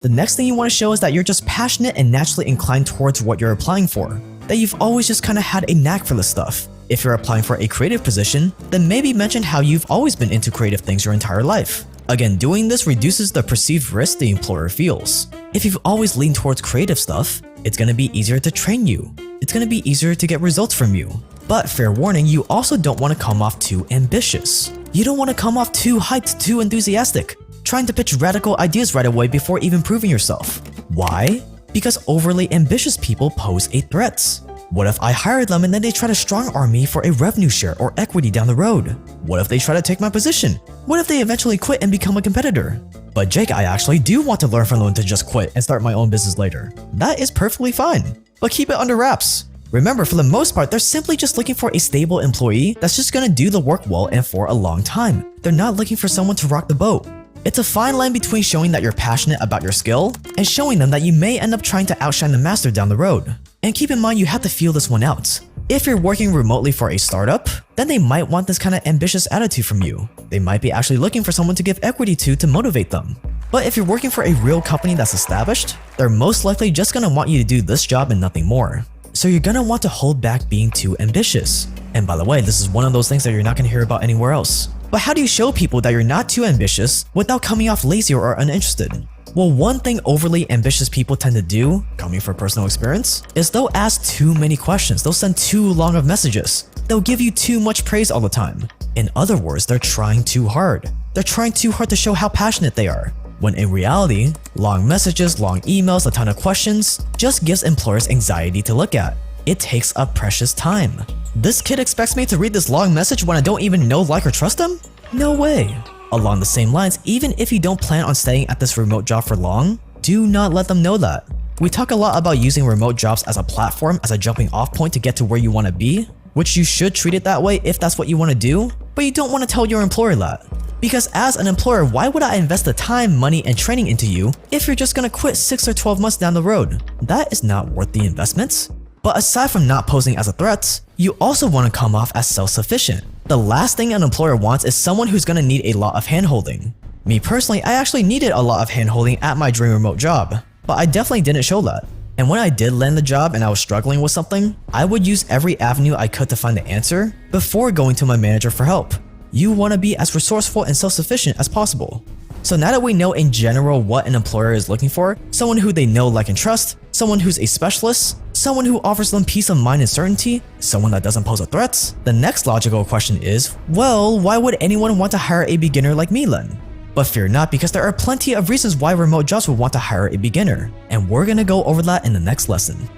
The next thing you want to show is that you're just passionate and naturally inclined towards what you're applying for, that you've always just kind of had a knack for this stuff. If you're applying for a creative position, then maybe mention how you've always been into creative things your entire life. Again, doing this reduces the perceived risk the employer feels. If you've always leaned towards creative stuff, it's going to be easier to train you. It's going to be easier to get results from you. But fair warning, you also don't want to come off too ambitious. You don't want to come off too hyped, too enthusiastic, trying to pitch radical ideas right away before even proving yourself. Why? Because overly ambitious people pose a threat. What if I hire them and then they try to strong-arm me for a revenue share or equity down the road? What if they try to take my position? What if they eventually quit and become a competitor? But Jake, I actually do want to learn from them to just quit and start my own business later. That is perfectly fine, but keep it under wraps. Remember, for the most part, they're simply just looking for a stable employee that's just gonna do the work well and for a long time. They're not looking for someone to rock the boat. It's a fine line between showing that you're passionate about your skill and showing them that you may end up trying to outshine the master down the road. And keep in mind, you have to feel this one out. If you're working remotely for a startup, then they might want this kind of ambitious attitude from you. They might be actually looking for someone to give equity to motivate them. But if you're working for a real company that's established, they're most likely just gonna want you to do this job and nothing more. So you're gonna want to hold back being too ambitious. And by the way, this is one of those things that you're not gonna hear about anywhere else. But how do you show people that you're not too ambitious without coming off lazy or uninterested? Well, one thing overly ambitious people tend to do, coming from personal experience, is they'll ask too many questions. They'll send too long of messages. They'll give you too much praise all the time. In other words, they're trying too hard. They're trying too hard to show how passionate they are. When in reality, long messages, long emails, a ton of questions just gives employers anxiety to look at. It takes up precious time. This kid expects me to read this long message when I don't even know, like, or trust him? No way. Along the same lines, even if you don't plan on staying at this remote job for long, do not let them know that. We talk a lot about using remote jobs as a platform, as a jumping off point to get to where you want to be, which you should treat it that way if that's what you want to do, but you don't want to tell your employer that. Because as an employer, why would I invest the time, money, and training into you if you're just gonna quit 6 or 12 months down the road? That is not worth the investment. But aside from not posing as a threat, you also want to come off as self-sufficient. The last thing an employer wants is someone who's gonna need a lot of hand-holding. Me personally, I actually needed a lot of hand-holding at my dream remote job, but I definitely didn't show that. And when I did land the job and I was struggling with something, I would use every avenue I could to find the answer before going to my manager for help. You want to be as resourceful and self-sufficient as possible. So now that we know in general what an employer is looking for, someone who they know, like, and trust, someone who's a specialist, someone who offers them peace of mind and certainty, someone that doesn't pose a threat, the next logical question is, well, why would anyone want to hire a beginner like me then? But fear not, because there are plenty of reasons why remote jobs would want to hire a beginner, and we're gonna go over that in the next lesson.